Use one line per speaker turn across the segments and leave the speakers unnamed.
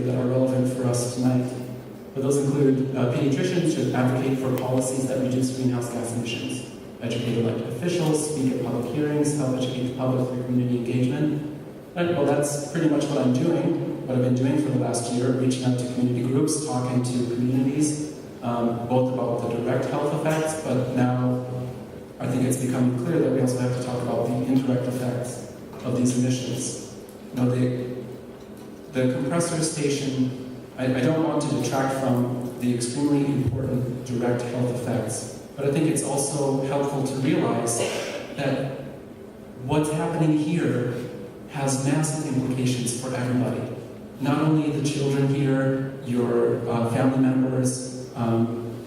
that are relevant for us tonight. But those include pediatricians should advocate for policies that reduce greenhouse gas emissions, educate elected officials, speak at public hearings, help educate the public through community engagement. And, well, that's pretty much what I'm doing, what I've been doing for the last year, reaching out to community groups, talking to communities, both about the direct health effects, but now I think it's becoming clear that we also have to talk about the indirect effects of these emissions. You know, the compressor station, I don't want to detract from the extremely important direct health effects, but I think it's also helpful to realize that what's happening here has massive implications for everybody. Not only the children here, your family members,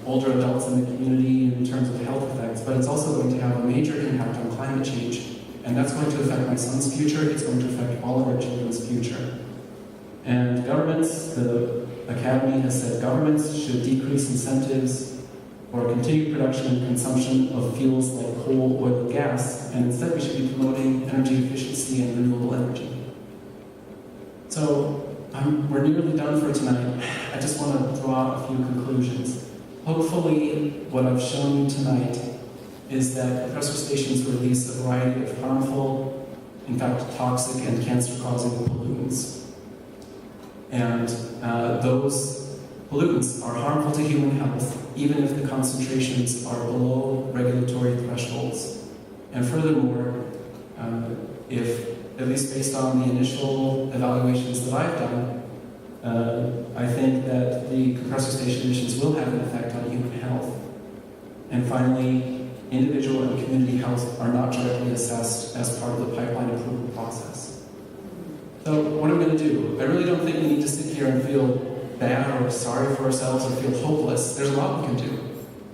older adults in the community in terms of health effects, but it's also going to have a major impact on climate change. And that's going to affect my son's future, it's going to affect all of our children's future. And governments, the Academy has said governments should decrease incentives for continued production and consumption of fuels like coal, oil, and gas, and instead we should be promoting energy efficiency and renewable energy. So, we're nearly done for tonight. I just want to draw a few conclusions. Hopefully, what I've shown you tonight is that compressor stations release a variety of harmful, in fact, toxic and cancer-causing pollutants. And those pollutants are harmful to human health, even if the concentrations are below regulatory thresholds. And furthermore, if, at least based on the initial evaluations that I've done, I think that the compressor station emissions will have an effect on human health. And finally, individual and community health are not directly assessed as part of the pipeline approval process. So what am I going to do? I really don't think we need to sit here and feel bad or sorry for ourselves or feel hopeless. There's a lot we can do.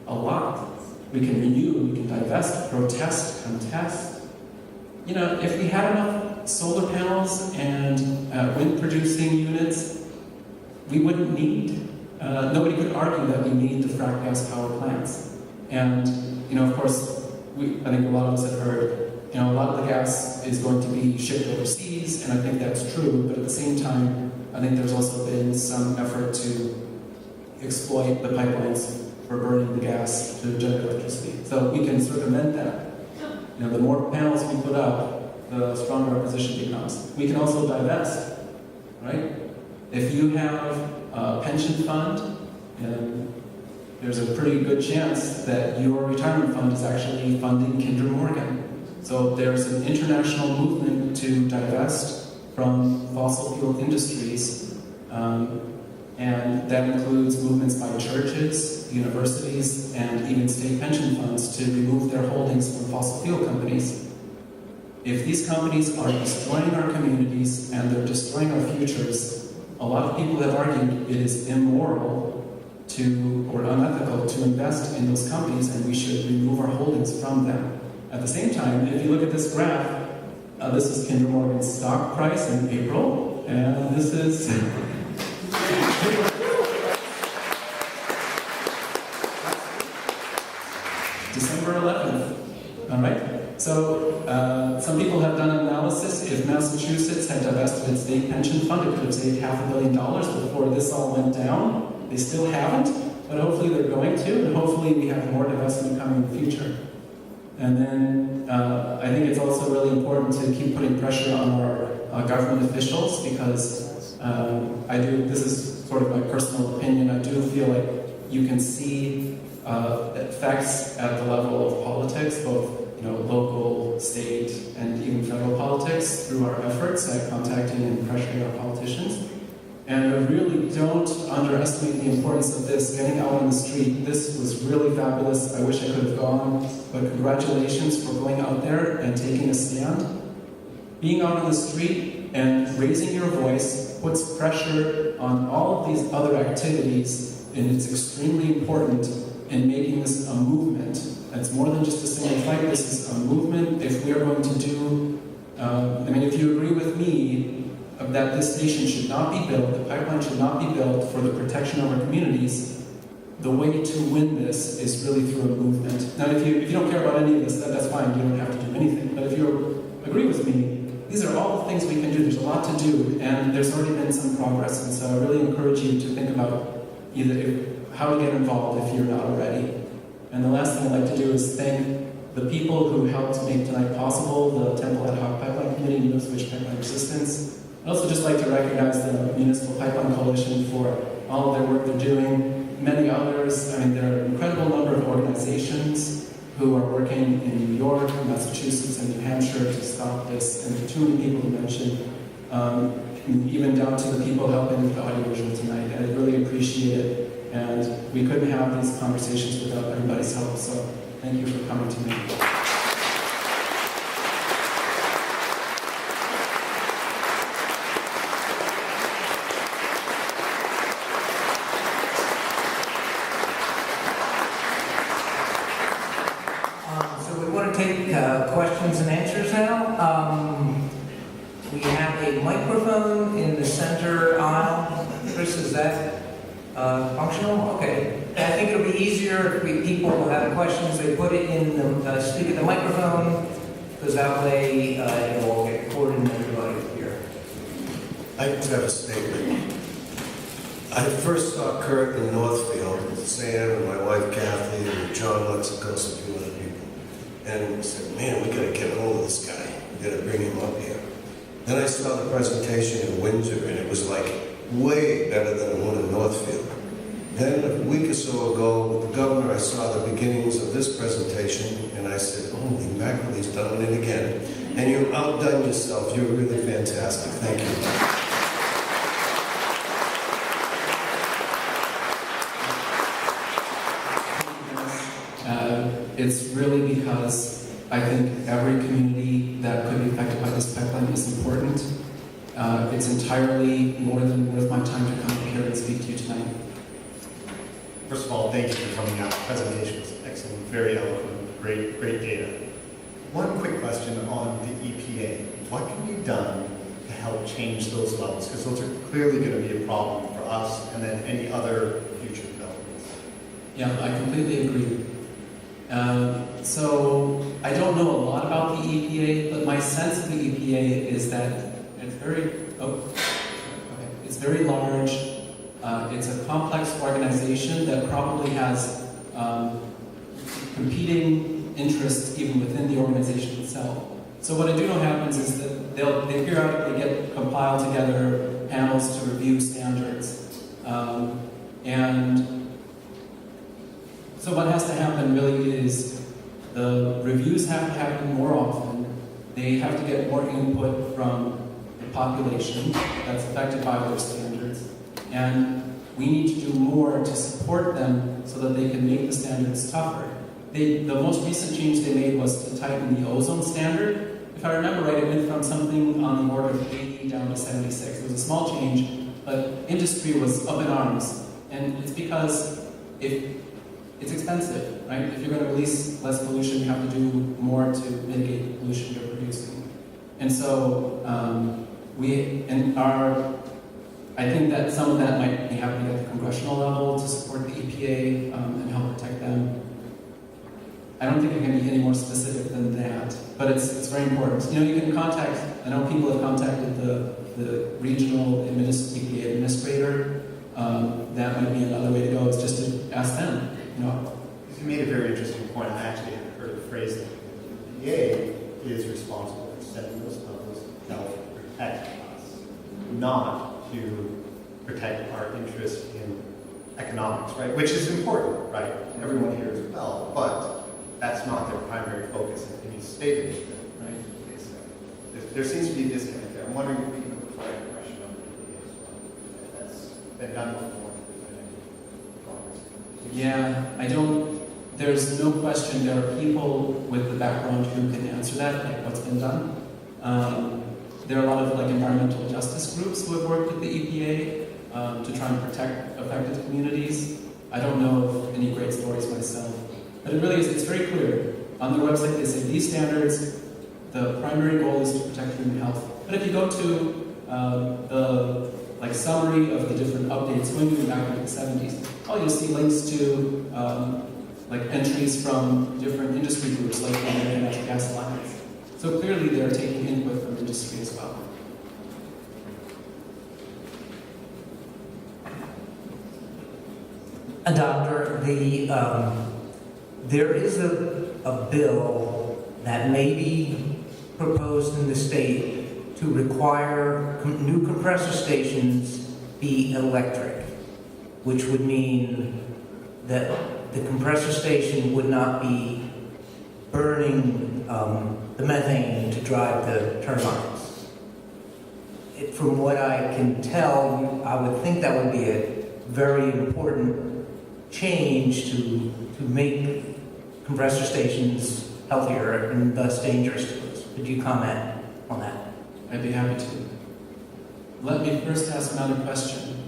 A lot. We can renew, we can divest, protest, contest. You know, if we had enough solar panels and wind-producing units, we wouldn't need, nobody could argue that we need the fracked gas power plants. And, you know, of course, I think a lot of us have heard, you know, a lot of the gas is going to be shipped overseas, and I think that's true, but at the same time, I think there's also been some effort to exploit the pipelines for burning the gas to generate electricity. So we can circumvent that. You know, the more panels we put up, the stronger our position becomes. We can also divest, right? If you have a pension fund, there's a pretty good chance that your retirement fund is actually funding Kinder Morgan. So there's an international movement to divest from fossil fuel industries, and that includes movements by churches, universities, and even state pension funds to remove their holdings from fossil fuel companies. If these companies are destroying our communities and they're destroying our futures, a lot of people have argued it is immoral or unethical to invest in those companies, and we should remove our holdings from them. At the same time, if you look at this graph, this is Kinder Morgan's stock price in April, and this is December 11th. All right? So some people have done an analysis. If Massachusetts had divested its state pension fund, it could have saved $500 million before this all went down. They still haven't, but hopefully they're going to, and hopefully we have more divestment coming in the future. And then I think it's also really important to keep putting pressure on our government officials, because this is sort of my personal opinion, I do feel like you can see effects at the level of politics, both local, state, and even federal politics through our efforts at contacting and pressuring our politicians. And I really don't underestimate the importance of this, getting out on the street. This was really fabulous. I wish I could have gone, but congratulations for going out there and taking a stand. Being out on the street and raising your voice puts pressure on all of these other activities, and it's extremely important in making this a movement. It's more than just a single fight, this is a movement. If we are going to do, if you agree with me that this station should not be built, the pipeline should not be built for the protection of our communities, the way to win this is really through a movement. Now, if you don't care about any of this, that's fine, you don't have to do anything. But if you agree with me, these are all the things we can do. There's a lot to do, and there's already been some progress. And so I really encourage you to think about how to get involved if you're not already. And the last thing I'd like to do is thank the people who helped make tonight possible, the Temple Ad Hoc Pipeline Committee, New Switch Pipeline Resistance. I'd also just like to recognize the Municipal Pipeline Coalition for all of their work they're doing. Many others, I mean, there are an incredible number of organizations who are working in New York, Massachusetts, and New Hampshire to stop this, and too many people to mention, even down to the people helping with the audiovisual tonight. And I really appreciate it. And we couldn't have these conversations without everybody's help, so thank you for coming tonight.
So we want to take questions and answers now. We have a microphone in the center aisle. Chris, is that functional? Okay. I think it'll be easier if people have questions, they put it in the speak at the microphone, because that way it'll all get recorded and everybody will hear.
I have a statement. I first saw Kurt in Northfield with Sam and my wife Kathy and John Lexicos and a few other people. And we said, man, we gotta get a hold of this guy. We gotta bring him up here. Then I saw the presentation in Windsor, and it was like way better than the one in Northfield. Then a week or so ago, with the governor, I saw the beginnings of this presentation, and I said, holy mackerel, he's done it again. And you outdone yourself. You're really fantastic. Thank you.
It's really because I think every community that could be affected by this pipeline is important. It's entirely more than worth my time to come here and speak to you tonight.
First of all, thank you for coming out. The presentation was excellent, very eloquent, great data. One quick question on the EPA. What can be done to help change those levels? Because those are clearly going to be a problem for us and then any other future developments.
Yeah, I completely agree. So I don't know a lot about the EPA, but my sense of the EPA is that it's very large. It's a complex organization that probably has competing interests even within the organization itself. So what I do know happens is that they periodically compile together panels to review standards. And so what has to happen really is the reviews have to happen more often. They have to get more input from the population that's affected by those standards. And we need to do more to support them so that they can make the standards tougher. The most recent change they made was to tighten the ozone standard. If I remember right, it went from something on the order of 80 down to 76. It was a small change, but industry was up in arms. And it's because it's expensive, right? If you're going to release less pollution, you have to do more to mitigate the pollution you're producing. And so I think that some of that might be happening at the congressional level to support the EPA and help protect them. I don't think it can be any more specific than that, but it's very important. You know, you can contact, I know people have contacted the regional EPA administrator. That might be another way to go, is just to ask them. You know,
you made a very interesting point. I actually had heard a phrase that the EPA is responsible for setting those levels to help protect us, not to protect our interest in economics, right? Which is important, right? Everyone here as well, but that's not their primary focus, and you stated it, right? Okay, so there seems to be a disconnect there. I'm wondering if we can provide a question on the EPA as well. That's been done before.
Yeah, there's no question there are people with the background who can answer that, like what's been done. There are a lot of environmental justice groups who have worked with the EPA to try and protect affected communities. I don't know of any great stories myself, but it really is, it's very clear. On their website they say these standards, the primary goal is to protect human health. But if you go to the summary of the different updates going back into the 70s, you'll see links to entries from different industry groups like the American Natural Gas Alliance. So clearly they're taking input from industry. industry as well.
Doctor, there is a bill that may be proposed in the state to require new compressor stations be electric, which would mean that the compressor station would not be burning the methane to drive the turbines. From what I can tell, I would think that would be a very important change to make compressor stations healthier and thus dangerous to us. Could you comment on that?
I'd be happy to. Let me first ask another question.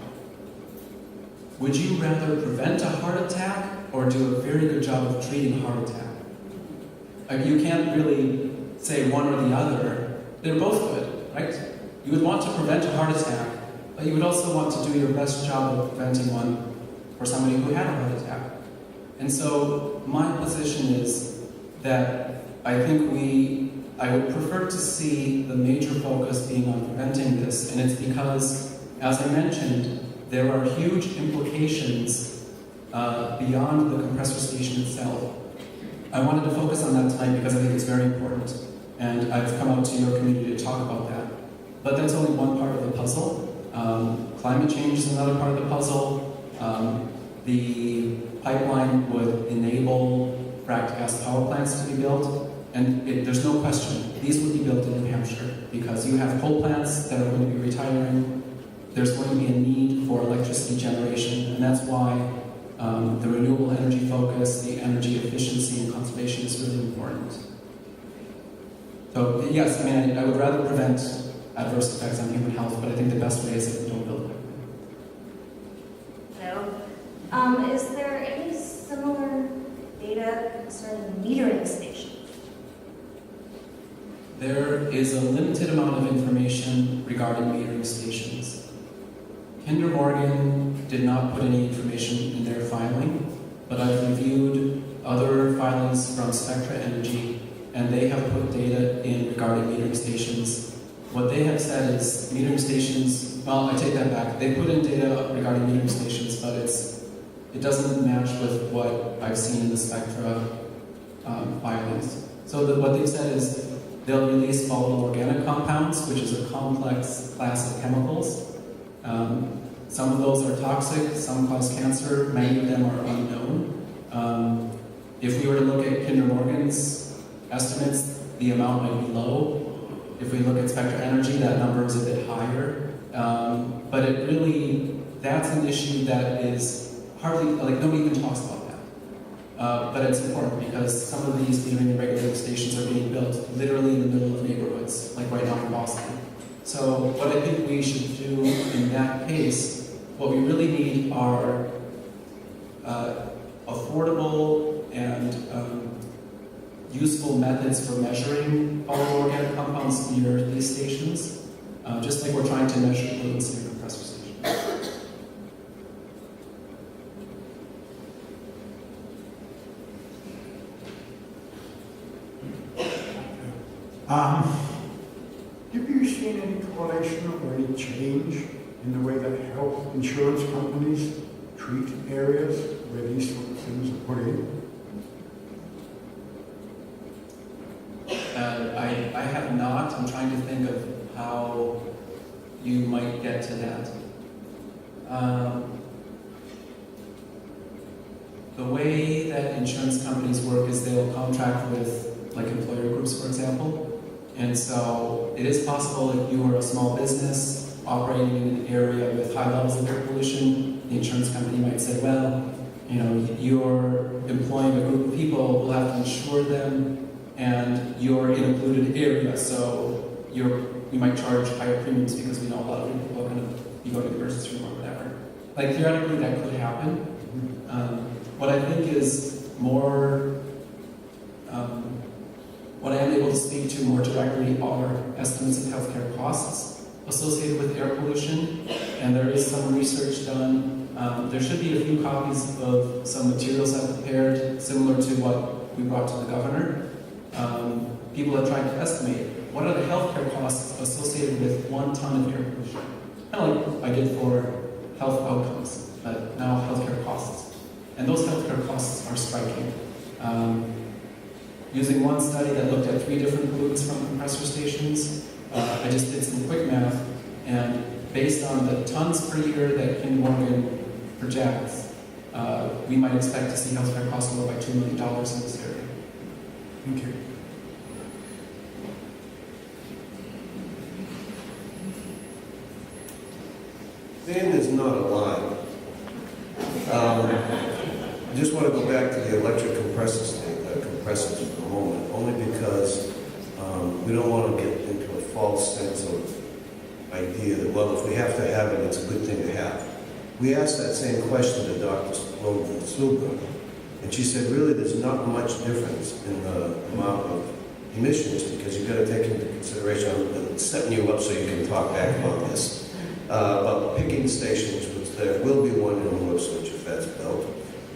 Would you rather prevent a heart attack or do a very good job of treating a heart attack? You can't really say one or the other. They're both good, right? You would want to prevent a heart attack, but you would also want to do your best job of preventing one for somebody who had a heart attack. And so my position is that I would prefer to see the major focus being on preventing this, and it's because, as I mentioned, there are huge implications beyond the compressor station itself. I wanted to focus on that tonight because I think it's very important, and I've come out to your community to talk about that. But that's only one part of the puzzle. Climate change is another part of the puzzle. The pipeline would enable fracked gas power plants to be built, and there's no question, these would be built in New Hampshire because you have coal plants that are going to be retiring. There's going to be a need for electricity generation, and that's why the renewable energy focus, the energy efficiency and conservation is really important. So yes, I would rather prevent adverse effects on human health, but I think the best way is if we don't build it.
Hello. Is there any similar data concerning metering stations?
There is a limited amount of information regarding metering stations. Kinder Morgan did not put any information in their filing, but I've reviewed other filings from Spectra Energy, and they have put data in regarding metering stations. What they have said is metering stations, well, I take that back. They put in data regarding metering stations, but it doesn't match with what I've seen in the Spectra filings. So what they've said is they'll release volatile organic compounds, which is a complex class of chemicals. Some of those are toxic, some cause cancer, many of them are unknown. If we were to look at Kinder Morgan's estimates, the amount might be low. If we look at Spectra Energy, that number is a bit higher. But it really, that's an issue that is hardly, nobody even talks about that. But it's important because some of these metering and regulating stations are being built literally in the middle of neighborhoods, like right now in Boston. So what I think we should do in that case, what we really need are affordable and useful methods for measuring volatile organic compounds near these stations, just like we're trying to measure pollutants near compressor stations.
Have you seen any correlation or any change in the way that health insurance companies treat areas where these sort of things are put in?
I have not. I'm trying to think of how you might get to that. The way that insurance companies work is they'll contract with, like, employer groups, for example. And so it is possible if you are a small business operating in an area with high levels of air pollution, the insurance company might say, well, you're employing a group of people, we'll have to insure them, and you're in a polluted area, so you might charge higher premiums because we know a lot of people are going to be going to the emergency room or whatever. Like, theoretically, that could happen. What I think is more, what I am able to speak to more directly are estimates of healthcare costs associated with air pollution, and there is some research done. There should be a few copies of some materials I've prepared, similar to what we brought to the governor. People have tried to estimate what are the healthcare costs associated with 1 ton of air pollution? Kind of like I did for health outcomes, but now healthcare costs. And those healthcare costs are striking. Using one study that looked at 3 different pollutants from compressor stations, I just did some quick math, and based on the tons per year that Kinder Morgan projects, we might expect to see healthcare costs go by $2 million in this area.
Thank you.
Dan is not a lie. I just want to go back to the electric compressors for a moment, only because we don't want to get into a false sense of idea that, well, if we have to have it, it's a good thing to have. We asked that same question to Dr. Slogan, and she said, really, there's not much difference in the amount of emissions because you've got to take into consideration, I'm setting you up so you can talk back about this, about picking stations, which there will be one in Ipswich if that's built,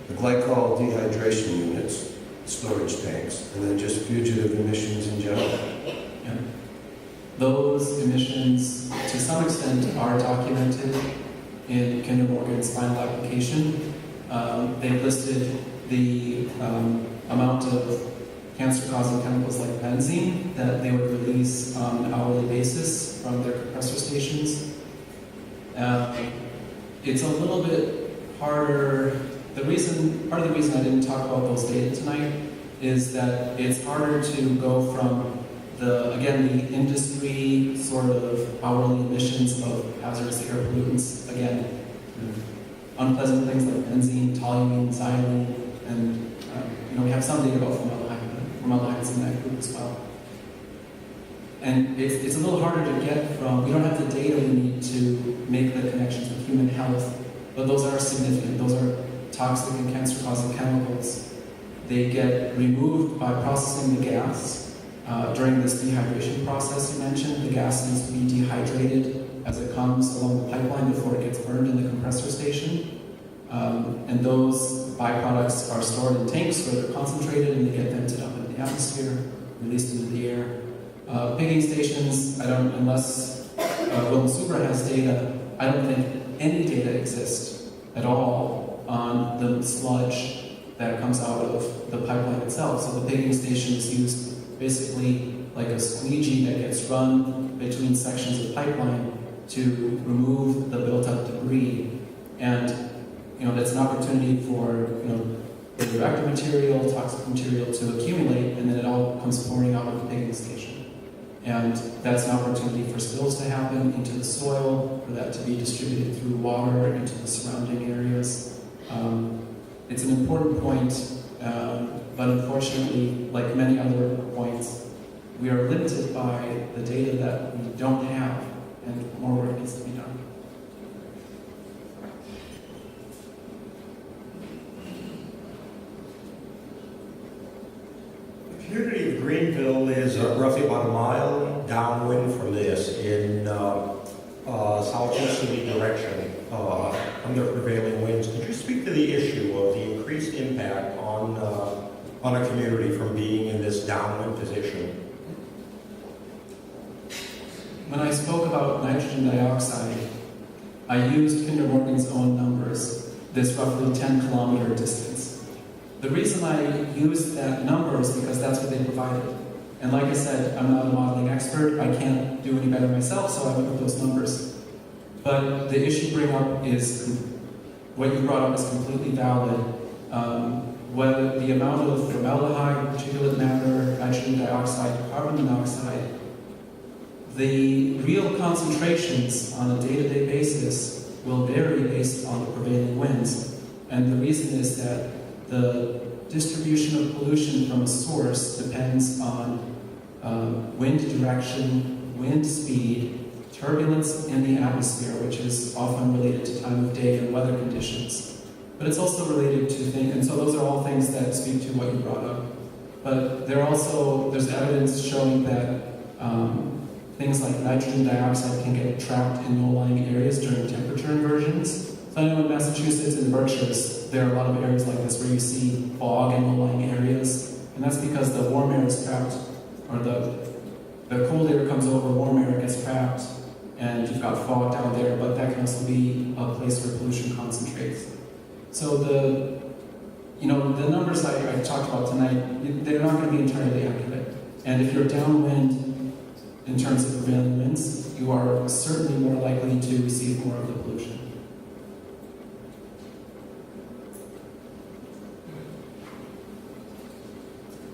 the glycol dehydration units, storage tanks, and then just fugitive emissions in general.
Yeah. Those emissions, to some extent, are documented in Kinder Morgan's final application. They've listed the amount of cancer-causing chemicals like benzene that they would release on an hourly basis from their compressor stations. It's a little bit harder. Part of the reason I didn't talk about those data tonight is that it's harder to go from the industry sort of hourly emissions of hazardous air pollutants, again, unpleasant things like benzene, toluene, xylene, and we have some data about formaldehyde in that group as well. And it's a little harder to get from, we don't have the data we need to make the connections with human health, but those are significant. Those are toxic and cancer-causing chemicals. They get removed by processing the gas. During this dehydration process you mentioned, the gas needs to be dehydrated as it comes along the pipeline before it gets burned in the compressor station. And those byproducts are stored in tanks where they're concentrated and they get vented up into the atmosphere, released into the air. Pigging stations, unless Will Subra has data, I don't think any data exists at all on the sludge that comes out of the pipeline itself. So the pigging station is used basically like a squeegee that gets run between sections of pipeline to remove the built-up debris. And that's an opportunity for radioactive material, toxic material to accumulate, and then it all comes pouring out of the pigging station. And that's an opportunity for spills to happen into the soil, for that to be distributed through water into the surrounding areas. It's an important point, but unfortunately, like many other points, we are limited by the data that we don't have, and more work needs to be done.
The community of Greenville is roughly about a mile downwind from this in southeasterly direction under prevailing winds. Could you speak to the issue of the increased impact on a community from being in this downwind position?
When I spoke about nitrogen dioxide, I used Kinder Morgan's own numbers, this roughly 10-kilometer distance. The reason I used that number is because that's what they provided. And like I said, I'm not a modeling expert, I can't do any better myself, so I went with those numbers. But the issue you bring up is, what you brought up is completely valid. Whether the amount of formaldehyde, particulate matter, nitrogen dioxide, carbon monoxide, the real concentrations on a day-to-day basis will vary based on the prevailing winds. And the reason is that the distribution of pollution from a source depends on wind direction, wind speed, turbulence in the atmosphere, which is often related to time of day and weather conditions. But it's also related to things, and so those are all things that speak to what you brought up. But there's evidence showing that things like nitrogen dioxide can get trapped in low-lying areas during temperature inversions. So I know in Massachusetts and the Berkshires, there are a lot of areas like this where you see fog in low-lying areas, and that's because the warm air is trapped, or the the cold air comes over, warm air gets trapped, and you've got fog down there, but that can also be a place where pollution concentrates. So the numbers I talked about tonight, they're not going to be entirely accurate. And if you're downwind in terms of prevailing winds, you are certainly more likely to receive more of the pollution.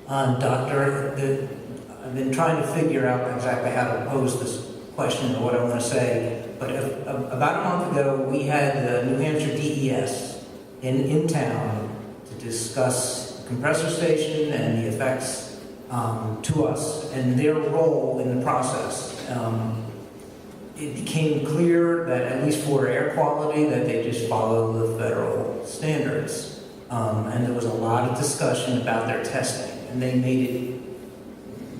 Doctor, I've been trying to figure out exactly how to pose this question or what I want to say, but about a month ago, we had the New Hampshire DES in town to discuss the compressor station and the effects to us and their role in the process. It became clear that at least for air quality, that they just follow the federal standards. And there was a lot of discussion about their testing. And they made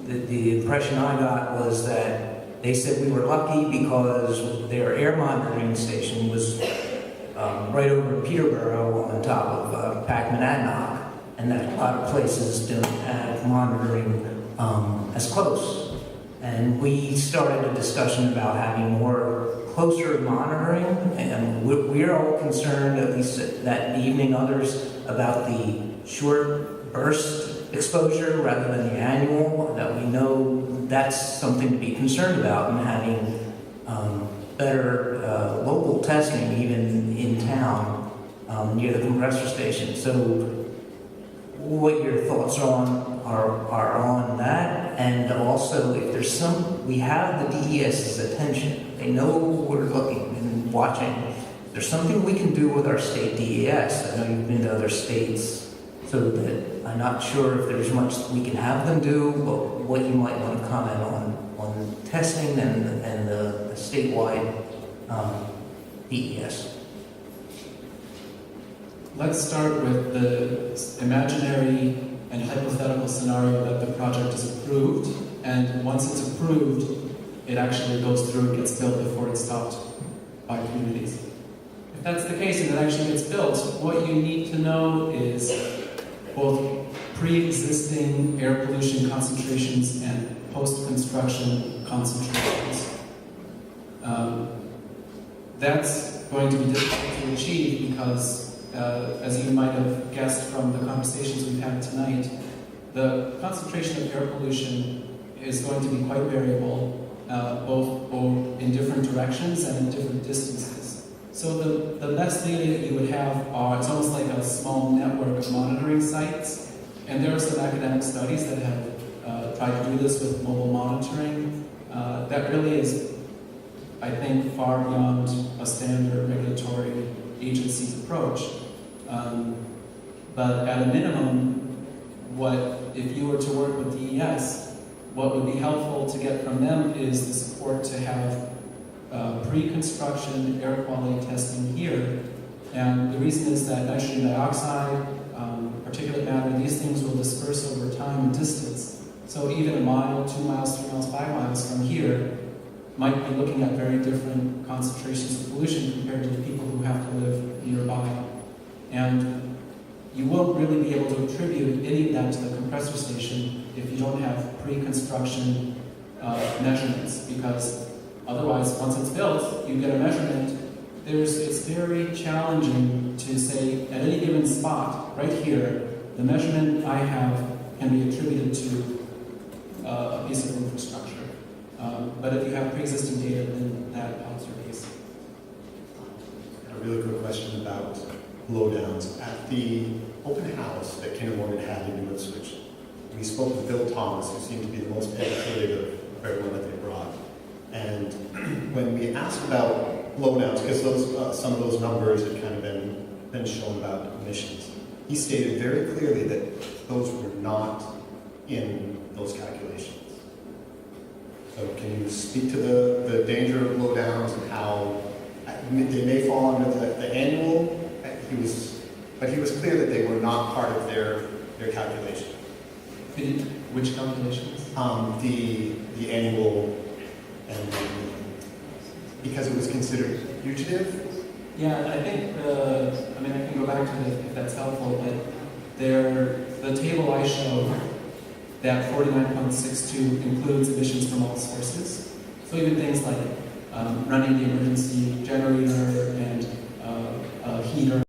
it, the impression I got was that they said we were lucky because their air monitoring station was right over in Peterborough on top of Packman-Adnock, and that a lot of places don't have monitoring as close. And we started a discussion about having more closer monitoring, and we're all concerned, at least that evening, others, about the short burst exposure rather than the annual, that we know that's something to be concerned about, and having better local testing even in town near the compressor station. So what your thoughts are on that, and also if there's we have the DES's attention. They know we're looking and watching. If there's something we can do with our state DES. I know you've been to other states, so that I'm not sure if there's much we can have them do, but what you might want to comment on testing and the statewide DES.
Let's start with the imaginary and hypothetical scenario that the project is approved, and once it's approved, it actually goes through and gets built before it's stopped by communities. If that's the case and it actually gets built, what you need to know is both pre-existing air pollution concentrations and post-construction concentrations. That's going to be difficult to achieve because, as you might have guessed from the conversations we've had tonight, the concentration of air pollution is going to be quite variable, both in different directions and in different distances. So the best data that you would have it's almost like a small network of monitoring sites, and there are some academic studies that have tried to do this with mobile monitoring. That really is, I think, far beyond a standard regulatory agency's approach. But at a minimum, if you were to work with DES, what would be helpful to get from them is the support to have pre-construction air quality testing here. And the reason is that nitrogen dioxide, particulate matter, these things will disperse over time and distance. So even a mile, 2 miles, 3 miles, 5 miles from here might be looking at very different concentrations of pollution compared to the people who have to live nearby. And you won't really be able to attribute any of that to the compressor station if you don't have pre-construction measurements, because otherwise, once it's built, you get a measurement. It's very challenging to say, at any given spot, right here, the measurement I have can be attributed to a piece of infrastructure. But if you have pre-existing data, then that helps your case.
A really good question about blowdowns. At the open house that Kinder Morgan had in New Ipswich, we spoke with Bill Thomas, who seemed to be the most educated of everyone that they brought. And when we asked about blowdowns, because some of those numbers had kind of been shown about emissions, he stated very clearly that those were not in those calculations. So can you speak to the danger of blowdowns and how they may fall under the annual? But he was clear that they were not part of their calculation.
Which calculations?
The annual, and because it was considered fugitive.
Yeah, I think I can go back to it if that's helpful, but the table I showed that 49.62 includes emissions from all sources. So even things like running the emergency generator and a heater